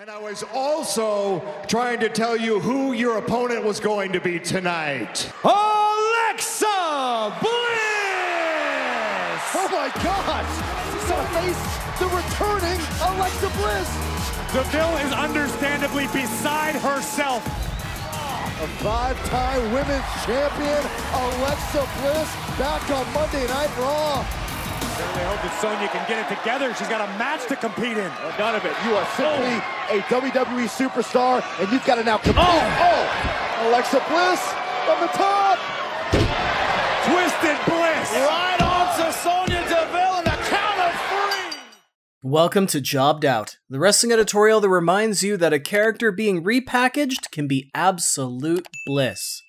And I was also trying to tell you who your opponent was going to be tonight. Alexa Bliss! Oh my God! She's gonna face the returning Alexa Bliss! Deville is understandably beside herself. A five-time women's champion, Alexa Bliss, back on Monday Night Raw. Certainly hope that Sonya can get it together. She's got a match to compete in. Donovan, you are simply a WWE superstar, and you've got to now compete. Alexa Bliss from the top. Twisted Bliss. Right on to Sonya Deville in the count of 3. Welcome to Jobbed Out, the wrestling editorial that reminds you that a character being repackaged can be absolute bliss.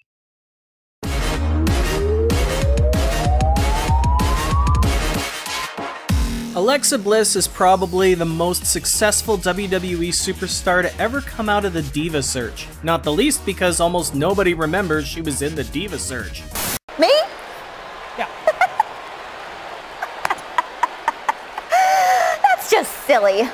Alexa Bliss is probably the most successful WWE superstar to ever come out of the Diva Search. Not the least because almost nobody remembers she was in the Diva Search. Me? Yeah. That's just silly.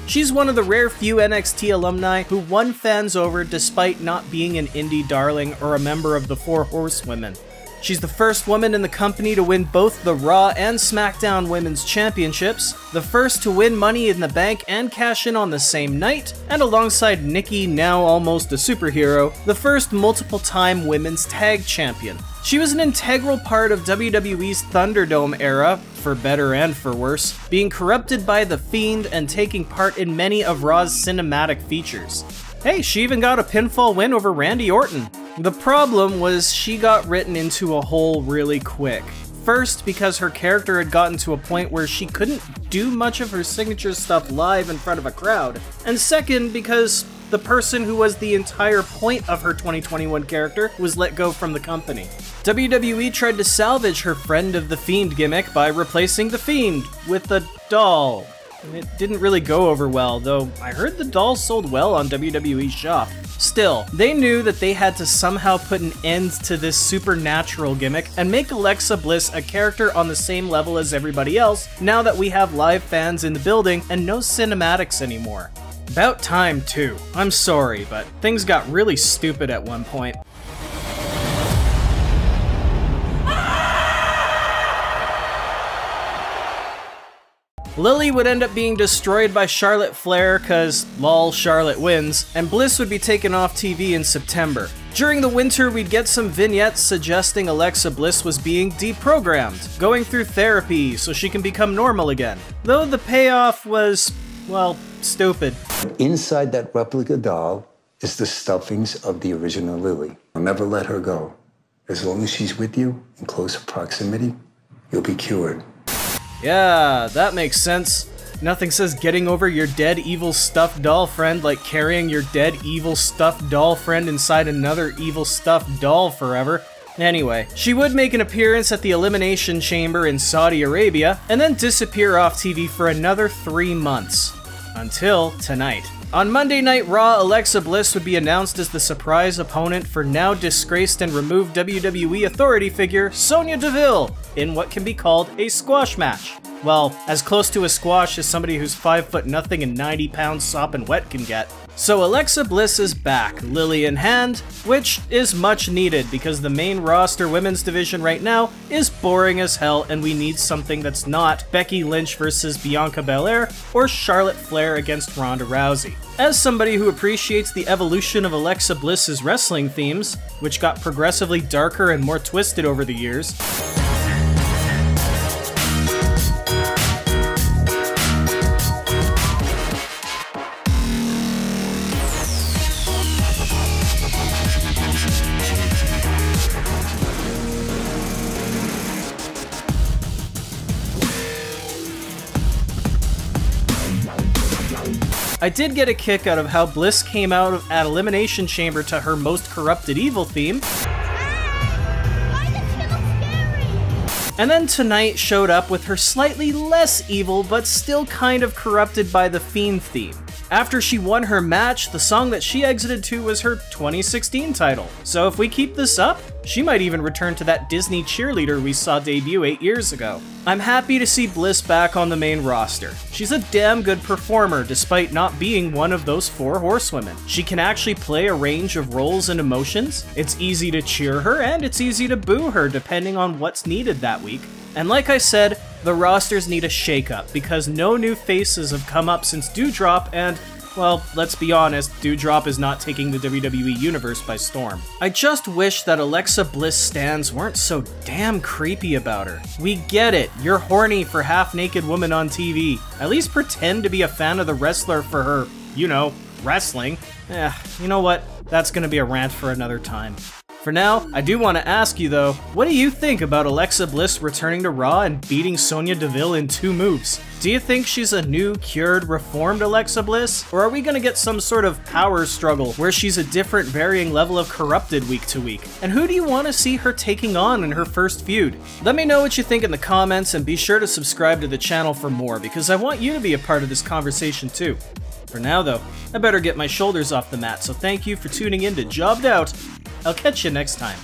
She's one of the rare few NXT alumni who won fans over despite not being an indie darling or a member of the Four Horsewomen. She's the first woman in the company to win both the Raw and SmackDown Women's Championships, the first to win Money in the Bank and cash in on the same night, and alongside Nikki, now almost a superhero, the first multiple-time Women's Tag Champion. She was an integral part of WWE's Thunderdome era, for better and for worse, being corrupted by The Fiend and taking part in many of Raw's cinematic features. Hey, she even got a pinfall win over Randy Orton. The problem was she got written into a hole really quick. First, because her character had gotten to a point where she couldn't do much of her signature stuff live in front of a crowd. And second, because the person who was the entire point of her 2021 character was let go from the company. WWE tried to salvage her Friend of the Fiend gimmick by replacing the Fiend with a doll. It didn't really go over well, though I heard the doll sold well on WWE's shop. Still, they knew that they had to somehow put an end to this supernatural gimmick and make Alexa Bliss a character on the same level as everybody else now that we have live fans in the building and no cinematics anymore. About time, too. I'm sorry, but things got really stupid at one point. Lily would end up being destroyed by Charlotte Flair cause lol Charlotte wins, and Bliss would be taken off TV in September. During the winter we'd get some vignettes suggesting Alexa Bliss was being deprogrammed, going through therapy so she can become normal again. Though the payoff was, well, stupid. Inside that replica doll is the stuffings of the original Lily. I'll never let her go. As long as she's with you in close proximity, you'll be cured. Yeah, that makes sense. Nothing says getting over your dead evil stuffed doll friend like carrying your dead evil stuffed doll friend inside another evil stuffed doll forever. Anyway, she would make an appearance at the Elimination Chamber in Saudi Arabia, and then disappear off TV for another 3 months. Until tonight. On Monday Night Raw, Alexa Bliss would be announced as the surprise opponent for now disgraced and removed WWE authority figure Sonya Deville in what can be called a squash match. Well, as close to a squash as somebody who's 5'0" and 90 pounds sopping wet can get. So Alexa Bliss is back, Lily in hand, which is much needed because the main roster women's division right now is boring as hell and we need something that's not Becky Lynch versus Bianca Belair or Charlotte Flair against Ronda Rousey. As somebody who appreciates the evolution of Alexa Bliss's wrestling themes, which got progressively darker and more twisted over the years, I did get a kick out of how Bliss came out at Elimination Chamber to her most corrupted evil theme. And then tonight showed up with her slightly less evil but still kind of corrupted by the Fiend theme. After she won her match, the song that she exited to was her 2016 title. So if we keep this up, She might even return to that Disney cheerleader we saw debut 8 years ago. I'm happy to see Bliss back on the main roster. She's a damn good performer despite not being one of those 4 horsewomen. She can actually play a range of roles and emotions. It's easy to cheer her and it's easy to boo her depending on what's needed that week. And like I said, the rosters need a shakeup because no new faces have come up since Doudrop and, well, let's be honest, Doudrop is not taking the WWE Universe by storm. I just wish that Alexa Bliss stans weren't so damn creepy about her. We get it, you're horny for half-naked woman on TV. At least pretend to be a fan of the wrestler for her, you know, wrestling. You know what? That's gonna be a rant for another time. For now, I do want to ask you though, what do you think about Alexa Bliss returning to Raw and beating Sonya Deville in 2 moves? Do you think she's a new, cured, reformed Alexa Bliss? Or are we gonna get some sort of power struggle where she's a different varying level of corrupted week to week? And who do you want to see her taking on in her first feud? Let me know what you think in the comments and be sure to subscribe to the channel for more because I want you to be a part of this conversation too. For now though, I better get my shoulders off the mat, so thank you for tuning in to Jobbed Out. I'll catch you next time.